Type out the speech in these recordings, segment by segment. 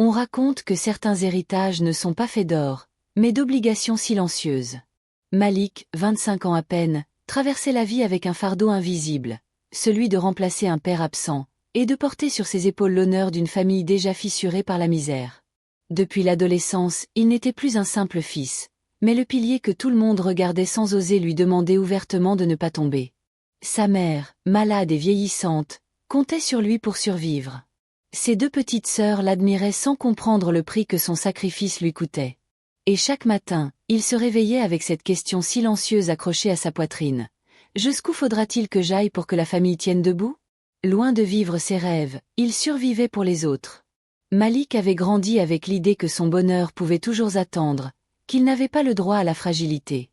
On raconte que certains héritages ne sont pas faits d'or, mais d'obligations silencieuses. Malik, 25 ans à peine, traversait la vie avec un fardeau invisible, celui de remplacer un père absent, et de porter sur ses épaules l'honneur d'une famille déjà fissurée par la misère. Depuis l'adolescence, il n'était plus un simple fils, mais le pilier que tout le monde regardait sans oser lui demander ouvertement de ne pas tomber. Sa mère, malade et vieillissante, comptait sur lui pour survivre. Ses deux petites sœurs l'admiraient sans comprendre le prix que son sacrifice lui coûtait. Et chaque matin, il se réveillait avec cette question silencieuse accrochée à sa poitrine. Jusqu'où faudra-t-il que j'aille pour que la famille tienne debout? Loin de vivre ses rêves, il survivait pour les autres. Malik avait grandi avec l'idée que son bonheur pouvait toujours attendre, qu'il n'avait pas le droit à la fragilité.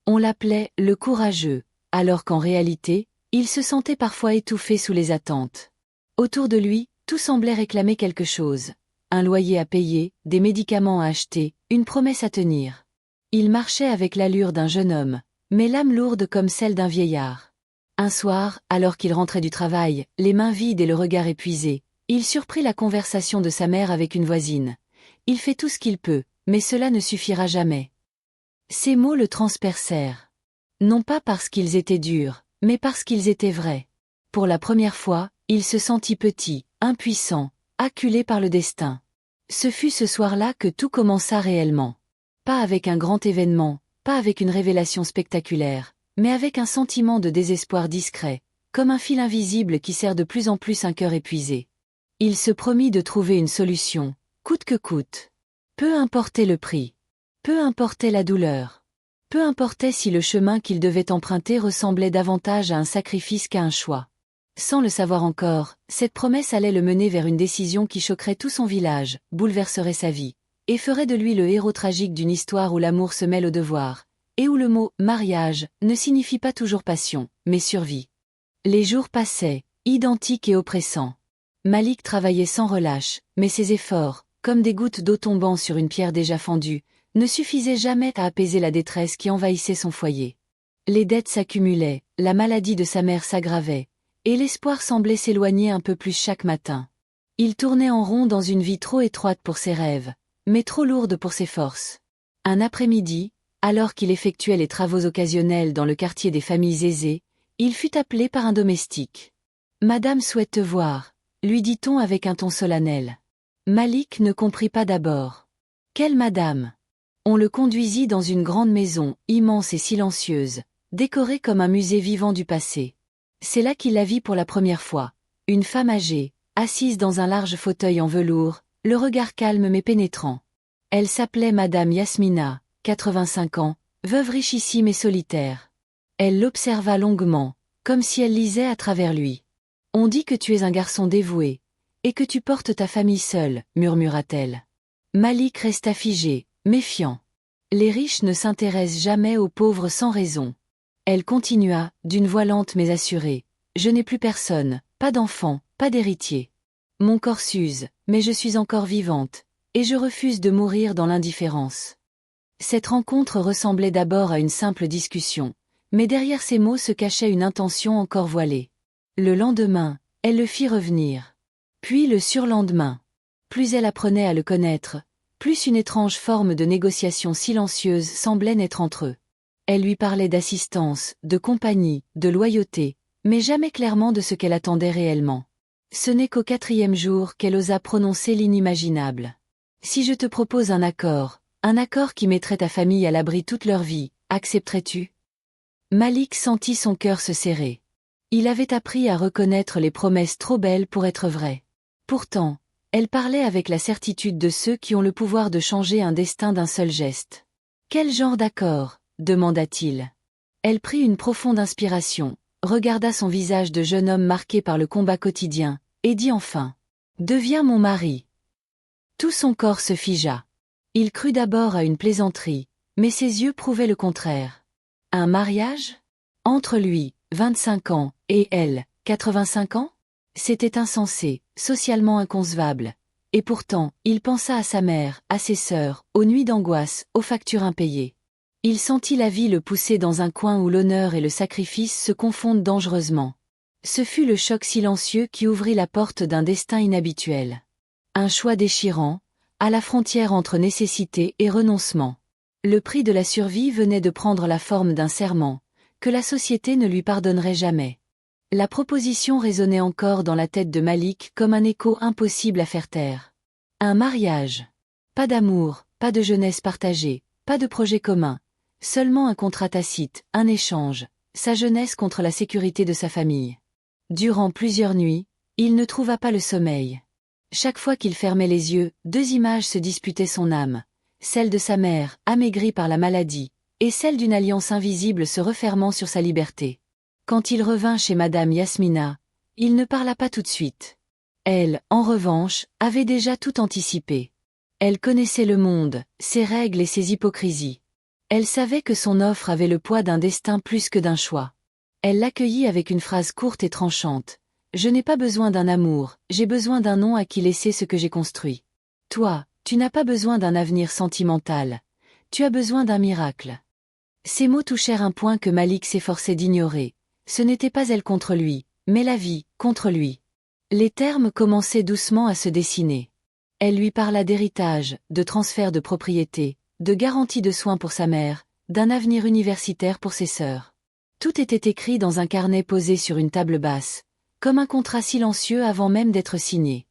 On l'appelait « le courageux », alors qu'en réalité, il se sentait parfois étouffé sous les attentes. Autour de lui, tout semblait réclamer quelque chose. Un loyer à payer, des médicaments à acheter, une promesse à tenir. Il marchait avec l'allure d'un jeune homme, mais l'âme lourde comme celle d'un vieillard. Un soir, alors qu'il rentrait du travail, les mains vides et le regard épuisé, il surprit la conversation de sa mère avec une voisine. « Il fait tout ce qu'il peut, mais cela ne suffira jamais. » Ces mots le transpercèrent. Non pas parce qu'ils étaient durs, mais parce qu'ils étaient vrais. Pour la première fois, il se sentit petit, impuissant, acculé par le destin. Ce fut ce soir-là que tout commença réellement. Pas avec un grand événement, pas avec une révélation spectaculaire, mais avec un sentiment de désespoir discret, comme un fil invisible qui serre de plus en plus un cœur épuisé. Il se promit de trouver une solution, coûte que coûte. Peu importait le prix. Peu importait la douleur. Peu importait si le chemin qu'il devait emprunter ressemblait davantage à un sacrifice qu'à un choix. Sans le savoir encore, cette promesse allait le mener vers une décision qui choquerait tout son village, bouleverserait sa vie, et ferait de lui le héros tragique d'une histoire où l'amour se mêle au devoir, et où le mot « mariage » ne signifie pas toujours passion, mais survie. Les jours passaient, identiques et oppressants. Malik travaillait sans relâche, mais ses efforts, comme des gouttes d'eau tombant sur une pierre déjà fendue, ne suffisaient jamais à apaiser la détresse qui envahissait son foyer. Les dettes s'accumulaient, la maladie de sa mère s'aggravait, et l'espoir semblait s'éloigner un peu plus chaque matin. Il tournait en rond dans une vie trop étroite pour ses rêves, mais trop lourde pour ses forces. Un après-midi, alors qu'il effectuait les travaux occasionnels dans le quartier des familles aisées, il fut appelé par un domestique. « Madame souhaite te voir », lui dit-on avec un ton solennel. Malik ne comprit pas d'abord. « Quelle madame ?» On le conduisit dans une grande maison, immense et silencieuse, décorée comme un musée vivant du passé. C'est là qu'il la vit pour la première fois. Une femme âgée, assise dans un large fauteuil en velours, le regard calme mais pénétrant. Elle s'appelait Madame Yasmina, 85 ans, veuve richissime et solitaire. Elle l'observa longuement, comme si elle lisait à travers lui. « On dit que tu es un garçon dévoué, et que tu portes ta famille seule, murmura-t-elle. Malik resta figé, méfiant. Les riches ne s'intéressent jamais aux pauvres sans raison. Elle continua, d'une voix lente mais assurée. « Je n'ai plus personne, pas d'enfant, pas d'héritier. Mon corps s'use, mais je suis encore vivante, et je refuse de mourir dans l'indifférence. » Cette rencontre ressemblait d'abord à une simple discussion, mais derrière ces mots se cachait une intention encore voilée. Le lendemain, elle le fit revenir. Puis le surlendemain. Plus elle apprenait à le connaître, plus une étrange forme de négociation silencieuse semblait naître entre eux. Elle lui parlait d'assistance, de compagnie, de loyauté, mais jamais clairement de ce qu'elle attendait réellement. Ce n'est qu'au 4e jour qu'elle osa prononcer l'inimaginable. « Si je te propose un accord qui mettrait ta famille à l'abri toute leur vie, accepterais-tu » Malik sentit son cœur se serrer. Il avait appris à reconnaître les promesses trop belles pour être vraies. Pourtant, elle parlait avec la certitude de ceux qui ont le pouvoir de changer un destin d'un seul geste. « Quel genre d'accord ?» demanda-t-il. Elle prit une profonde inspiration, regarda son visage de jeune homme marqué par le combat quotidien, et dit enfin « Deviens mon mari ». Tout son corps se figea. Il crut d'abord à une plaisanterie, mais ses yeux prouvaient le contraire. Un mariage? Entre lui, 25 ans, et elle, 85 ans? C'était insensé, socialement inconcevable. Et pourtant, il pensa à sa mère, à ses sœurs, aux nuits d'angoisse, aux factures impayées. Il sentit la vie le pousser dans un coin où l'honneur et le sacrifice se confondent dangereusement. Ce fut le choc silencieux qui ouvrit la porte d'un destin inhabituel. Un choix déchirant, à la frontière entre nécessité et renoncement. Le prix de la survie venait de prendre la forme d'un serment, que la société ne lui pardonnerait jamais. La proposition résonnait encore dans la tête de Malik comme un écho impossible à faire taire. Un mariage. Pas d'amour, pas de jeunesse partagée, pas de projet commun. Seulement un contrat tacite, un échange, sa jeunesse contre la sécurité de sa famille. Durant plusieurs nuits, il ne trouva pas le sommeil. Chaque fois qu'il fermait les yeux, deux images se disputaient son âme. Celle de sa mère, amaigrie par la maladie, et celle d'une alliance invisible se refermant sur sa liberté. Quand il revint chez Madame Yasmina, il ne parla pas tout de suite. Elle, en revanche, avait déjà tout anticipé. Elle connaissait le monde, ses règles et ses hypocrisies. Elle savait que son offre avait le poids d'un destin plus que d'un choix. Elle l'accueillit avec une phrase courte et tranchante. « Je n'ai pas besoin d'un amour, j'ai besoin d'un nom à qui laisser ce que j'ai construit. Toi, tu n'as pas besoin d'un avenir sentimental. Tu as besoin d'un miracle. » Ces mots touchèrent un point que Malik s'efforçait d'ignorer. Ce n'était pas elle contre lui, mais la vie, contre lui. Les termes commençaient doucement à se dessiner. Elle lui parla d'héritage, de transfert de propriété, de garantie de soins pour sa mère, d'un avenir universitaire pour ses sœurs. Tout était écrit dans un carnet posé sur une table basse, comme un contrat silencieux avant même d'être signé.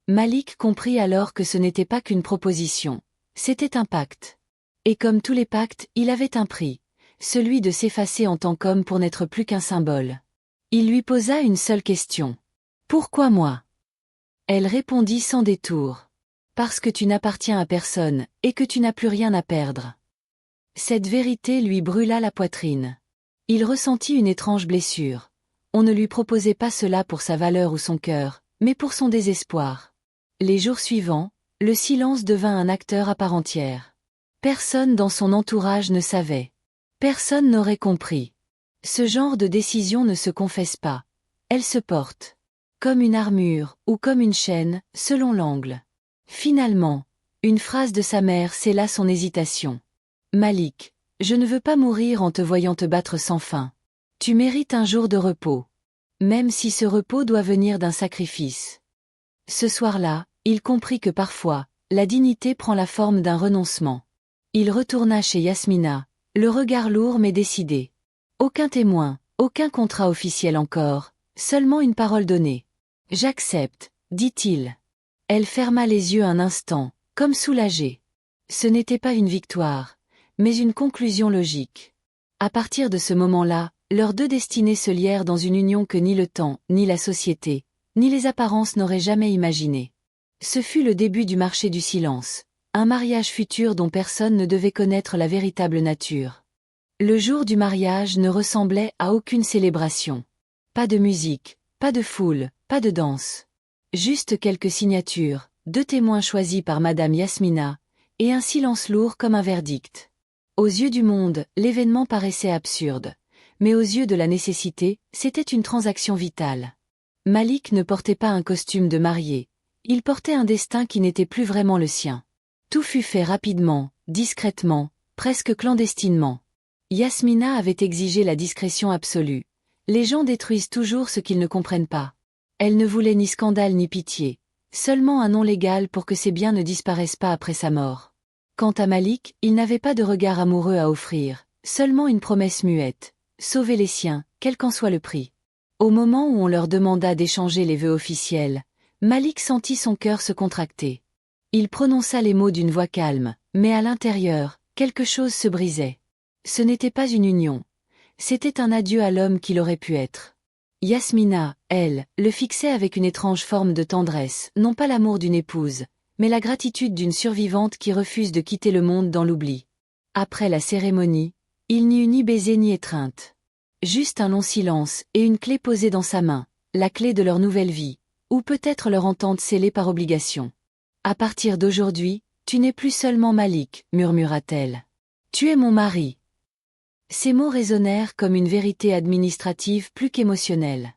Malik comprit alors que ce n'était pas qu'une proposition, c'était un pacte. Et comme tous les pactes, il avait un prix, celui de s'effacer en tant qu'homme pour n'être plus qu'un symbole. Il lui posa une seule question. « Pourquoi moi ?» Elle répondit sans détour. « Parce que tu n'appartiens à personne, et que tu n'as plus rien à perdre. » Cette vérité lui brûla la poitrine. Il ressentit une étrange blessure. On ne lui proposait pas cela pour sa valeur ou son cœur, mais pour son désespoir. Les jours suivants, le silence devint un acteur à part entière. Personne dans son entourage ne savait. Personne n'aurait compris. Ce genre de décision ne se confesse pas. Elle se porte. Comme une armure, ou comme une chaîne, selon l'angle. Finalement, une phrase de sa mère scella son hésitation. « Malik, je ne veux pas mourir en te voyant te battre sans fin. Tu mérites un jour de repos. Même si ce repos doit venir d'un sacrifice. » Ce soir-là, il comprit que parfois, la dignité prend la forme d'un renoncement. Il retourna chez Yasmina, le regard lourd mais décidé. Aucun témoin, aucun contrat officiel encore, seulement une parole donnée. « J'accepte, » dit-il. Elle ferma les yeux un instant, comme soulagée. Ce n'était pas une victoire, mais une conclusion logique. À partir de ce moment-là, leurs deux destinées se lièrent dans une union que ni le temps, ni la société, ni les apparences n'auraient jamais imaginée. Ce fut le début du marché du silence, un mariage futur dont personne ne devait connaître la véritable nature. Le jour du mariage ne ressemblait à aucune célébration. Pas de musique, pas de foule, pas de danse. Juste quelques signatures, deux témoins choisis par Madame Yasmina, et un silence lourd comme un verdict. Aux yeux du monde, l'événement paraissait absurde. Mais aux yeux de la nécessité, c'était une transaction vitale. Malik ne portait pas un costume de marié, il portait un destin qui n'était plus vraiment le sien. Tout fut fait rapidement, discrètement, presque clandestinement. Yasmina avait exigé la discrétion absolue. Les gens détruisent toujours ce qu'ils ne comprennent pas. Elle ne voulait ni scandale ni pitié, seulement un nom légal pour que ses biens ne disparaissent pas après sa mort. Quant à Malik, il n'avait pas de regard amoureux à offrir, seulement une promesse muette. Sauver les siens, quel qu'en soit le prix. Au moment où on leur demanda d'échanger les vœux officiels, Malik sentit son cœur se contracter. Il prononça les mots d'une voix calme, mais à l'intérieur, quelque chose se brisait. Ce n'était pas une union. C'était un adieu à l'homme qu'il aurait pu être. Yasmina, elle, le fixait avec une étrange forme de tendresse, non pas l'amour d'une épouse, mais la gratitude d'une survivante qui refuse de quitter le monde dans l'oubli. Après la cérémonie, il n'y eut ni baiser ni étreinte. Juste un long silence et une clé posée dans sa main, la clé de leur nouvelle vie, ou peut-être leur entente scellée par obligation. « À partir d'aujourd'hui, tu n'es plus seulement Malik, » murmura-t-elle. « Tu es mon mari. » Ces mots résonnèrent comme une vérité administrative plus qu'émotionnelle.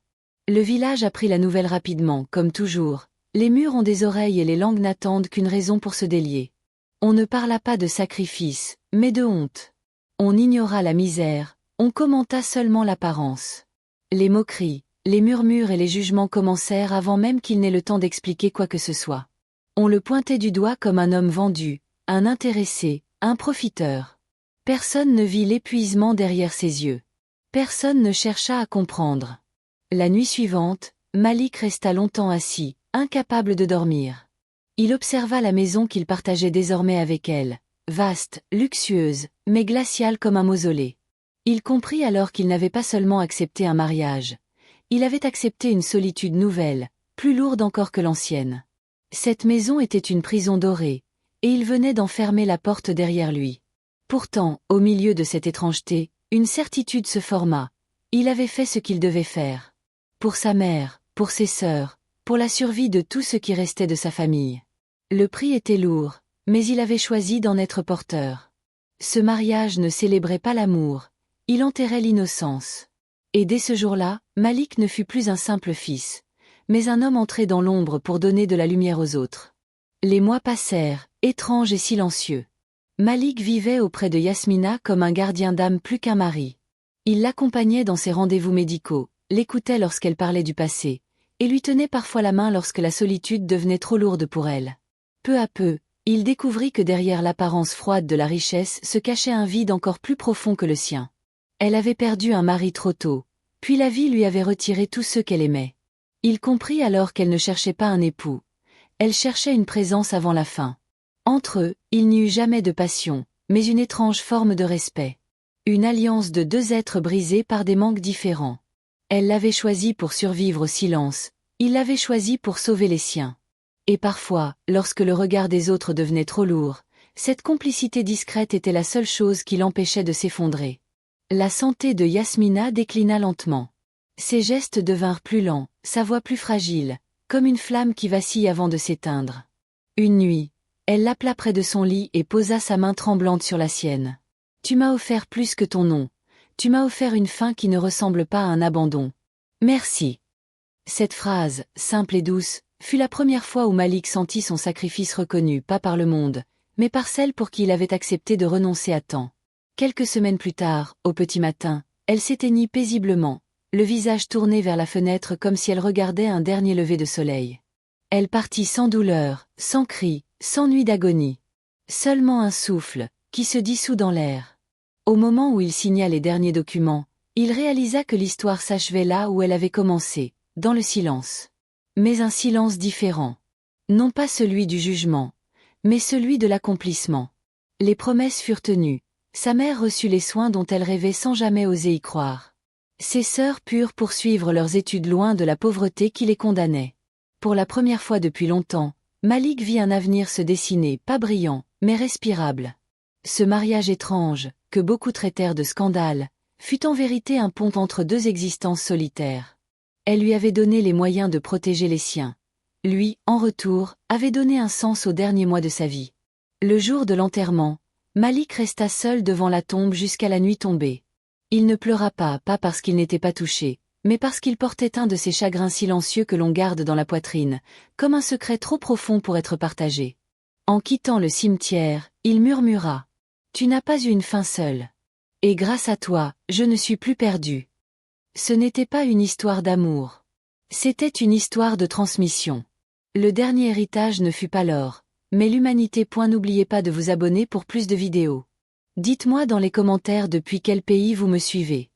Le village apprit la nouvelle rapidement, comme toujours. Les murs ont des oreilles et les langues n'attendent qu'une raison pour se délier. On ne parla pas de sacrifice, mais de honte. On ignora la misère, on commenta seulement l'apparence. Les moqueries, les murmures et les jugements commencèrent avant même qu'il n'ait le temps d'expliquer quoi que ce soit. On le pointait du doigt comme un homme vendu, un intéressé, un profiteur. Personne ne vit l'épuisement derrière ses yeux. Personne ne chercha à comprendre. La nuit suivante, Malik resta longtemps assis, incapable de dormir. Il observa la maison qu'il partageait désormais avec elle, vaste, luxueuse, mais glaciale comme un mausolée. Il comprit alors qu'il n'avait pas seulement accepté un mariage. Il avait accepté une solitude nouvelle, plus lourde encore que l'ancienne. Cette maison était une prison dorée, et il venait d'en fermer la porte derrière lui. Pourtant, au milieu de cette étrangeté, une certitude se forma. Il avait fait ce qu'il devait faire. Pour sa mère, pour ses sœurs, pour la survie de tout ce qui restait de sa famille. Le prix était lourd, mais il avait choisi d'en être porteur. Ce mariage ne célébrait pas l'amour, il enterrait l'innocence. Et dès ce jour-là, Malik ne fut plus un simple fils, mais un homme entré dans l'ombre pour donner de la lumière aux autres. Les mois passèrent, étranges et silencieux. Malik vivait auprès de Yasmina comme un gardien d'âme plus qu'un mari. Il l'accompagnait dans ses rendez-vous médicaux, l'écoutait lorsqu'elle parlait du passé, et lui tenait parfois la main lorsque la solitude devenait trop lourde pour elle. Peu à peu, il découvrit que derrière l'apparence froide de la richesse se cachait un vide encore plus profond que le sien. Elle avait perdu un mari trop tôt, puis la vie lui avait retiré tous ceux qu'elle aimait. Il comprit alors qu'elle ne cherchait pas un époux. Elle cherchait une présence avant la fin. Entre eux, il n'y eut jamais de passion, mais une étrange forme de respect. Une alliance de deux êtres brisés par des manques différents. Elle l'avait choisi pour survivre au silence, il l'avait choisi pour sauver les siens. Et parfois, lorsque le regard des autres devenait trop lourd, cette complicité discrète était la seule chose qui l'empêchait de s'effondrer. La santé de Yasmina déclina lentement. Ses gestes devinrent plus lents, sa voix plus fragile, comme une flamme qui vacille avant de s'éteindre. Une nuit, elle l'appela près de son lit et posa sa main tremblante sur la sienne. « Tu m'as offert plus que ton nom. Tu m'as offert une fin qui ne ressemble pas à un abandon. Merci. » Cette phrase, simple et douce, fut la première fois où Malik sentit son sacrifice reconnu pas par le monde, mais par celle pour qui il avait accepté de renoncer à temps. Quelques semaines plus tard, au petit matin, elle s'éteignit paisiblement, le visage tourné vers la fenêtre comme si elle regardait un dernier lever de soleil. Elle partit sans douleur, sans cri, sans nuit d'agonie. Seulement un souffle, qui se dissout dans l'air. Au moment où il signa les derniers documents, il réalisa que l'histoire s'achevait là où elle avait commencé, dans le silence. Mais un silence différent. Non pas celui du jugement, mais celui de l'accomplissement. Les promesses furent tenues, sa mère reçut les soins dont elle rêvait sans jamais oser y croire. Ses sœurs purent poursuivre leurs études loin de la pauvreté qui les condamnait. Pour la première fois depuis longtemps, Malik vit un avenir se dessiner, pas brillant, mais respirable. Ce mariage étrange, que beaucoup traitèrent de scandale, fut en vérité un pont entre deux existences solitaires. Elle lui avait donné les moyens de protéger les siens. Lui, en retour, avait donné un sens aux derniers mois de sa vie. Le jour de l'enterrement, Malik resta seul devant la tombe jusqu'à la nuit tombée. Il ne pleura pas parce qu'il n'était pas touché, mais parce qu'il portait un de ces chagrins silencieux que l'on garde dans la poitrine, comme un secret trop profond pour être partagé. En quittant le cimetière, il murmura « Tu n'as pas eu une fin seule. Et grâce à toi, je ne suis plus perdu. » Ce n'était pas une histoire d'amour. C'était une histoire de transmission. Le dernier héritage ne fut pas l'or, mais l'humanité. N'oubliez pas de vous abonner pour plus de vidéos. Dites-moi dans les commentaires depuis quel pays vous me suivez.